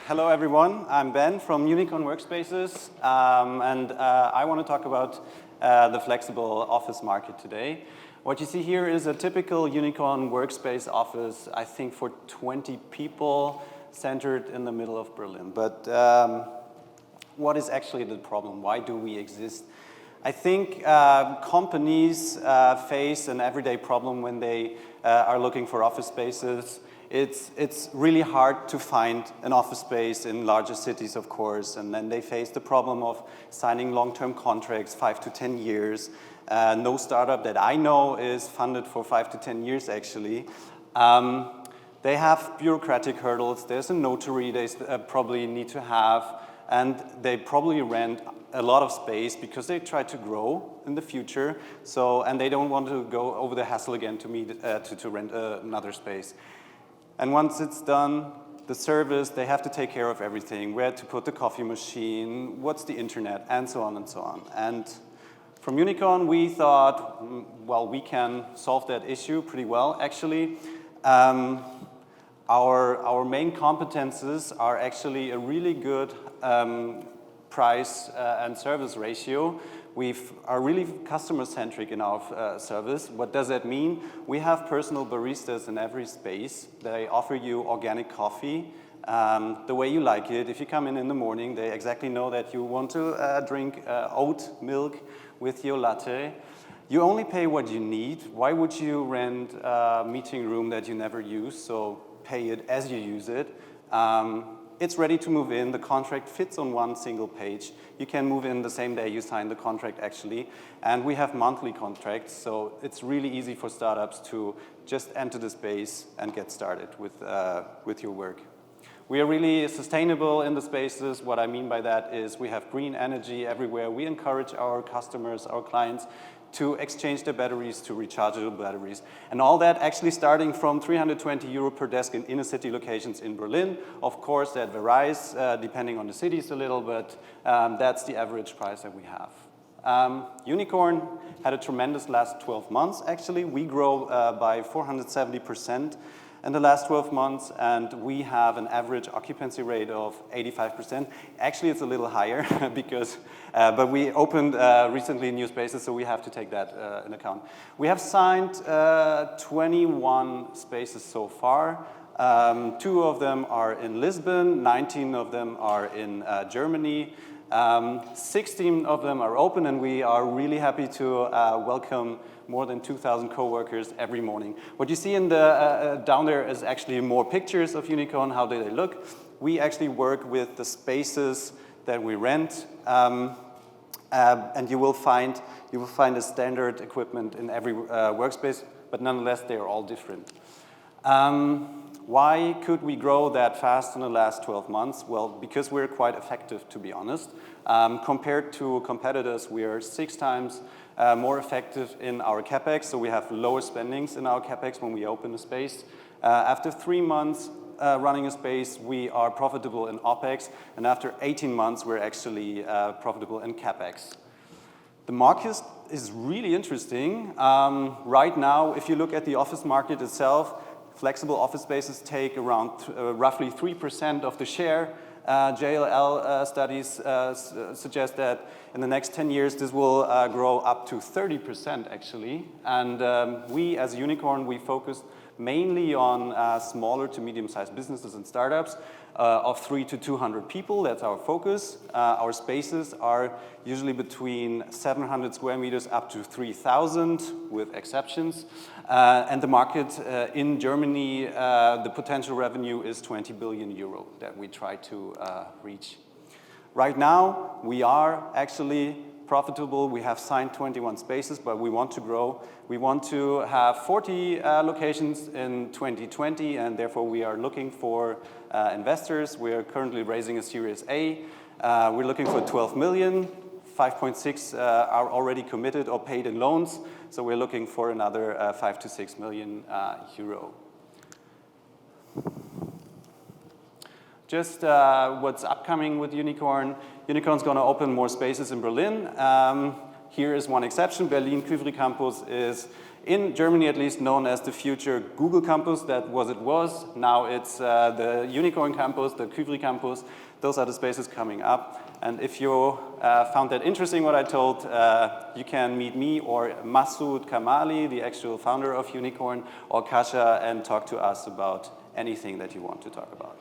Hello everyone, I'm Ben from Unicorn Workspaces, and I want to talk about the flexible office market today. What you see here is a typical Unicorn Workspace office, I think for 20 people, centered in the middle of Berlin. But what is actually the problem? Why do we exist? I think companies face an everyday problem when they are looking for office spaces. It's really hard to find an office space in larger cities, of course, and then they face the problem of signing long-term contracts, 5 to 10 years. No startup that I know is funded for 5 to 10 years, actually. They have bureaucratic hurdles. There's a notary they probably need to have, and they probably rent a lot of space because they try to grow in the future. And they don't want to go over the hassle again to rent another space. And once it's done, the service, they have to take care of everything, where to put the coffee machine, what's the internet, and so on and so on. And from Unicorn, we thought, well, we can solve that issue pretty well, actually. Our main competences are actually a really good price and service ratio. We are really customer-centric in our service. What does that mean? We have personal baristas in every space. They offer you organic coffee the way you like it. If you come in the morning, they exactly know that you want to drink oat milk with your latte. You only pay what you need. Why would you rent a meeting room that you never use? So pay it as you use it. It's ready to move in. The contract fits on one single page. You can move in the same day you sign the contract, actually. And we have monthly contracts, so it's really easy for startups to just enter the space and get started with your work. We are really sustainable in the spaces. What I mean by that is we have green energy everywhere. We encourage our customers, our clients, to exchange their batteries to rechargeable batteries. And all that actually starting from 320 euro per desk in inner city locations in Berlin. Of course, that varies depending on the cities a little, but that's the average price that we have. Unicorn had a tremendous last 12 months, actually. We grow by 470% in the last 12 months, and we have an average occupancy rate of 85%. Actually, it's a little higher because, but we opened recently new spaces, so we have to take that in account. We have signed 21 spaces so far. 2 of them are in Lisbon, 19 of them are in Germany. 16 of them are open, and we are really happy to welcome more than 2,000 co-workers every morning. What you see in the down there is actually more pictures of Unicorn. How do they look? We actually work with the spaces that we rent, and you will find a standard equipment in every workspace, but nonetheless they are all different. Why could we grow that fast in the last 12 months? Well, because we're quite effective, to be honest. Compared to competitors, we are 6 times more effective in our CapEx, so we have lower spendings in our CapEx when we open a space. After 3 months running a space, we are profitable in OpEx, and after 18 months, we're actually profitable in CapEx. The market is really interesting. Right now, if you look at the office market itself, flexible office spaces take around roughly 3% of the share. JLL studies suggest that in the next 10 years this will grow up to 30% actually. And we as Unicorn, we focus mainly on smaller to medium-sized businesses and startups of 3 to 200 people. That's our focus. Our spaces are usually between 700 square meters up to 3,000 with exceptions. And the market in Germany, the potential revenue is 20 billion euro that we try to reach. Right now, we are actually profitable. We have signed 21 spaces, but we want to grow. We want to have 40 locations in 2020, and therefore we are looking for investors. We are currently raising a Series A. We're looking for 12 million. 5.6 are already committed or paid in loans, so we're looking for another 5 to 6 million euro. Just what's upcoming with Unicorn. Unicorn's going to open more spaces in Berlin. Here is one exception. Berlin Kuvri campus is, in Germany at least, known as the future Google campus. That was it was. Now it's the Unicorn campus, the Kuvri campus. Those are the spaces coming up. And if you found that interesting what I told, you can meet me or Masoud Kamali, the actual founder of Unicorn, or Kasha, and talk to us about anything that you want to talk about.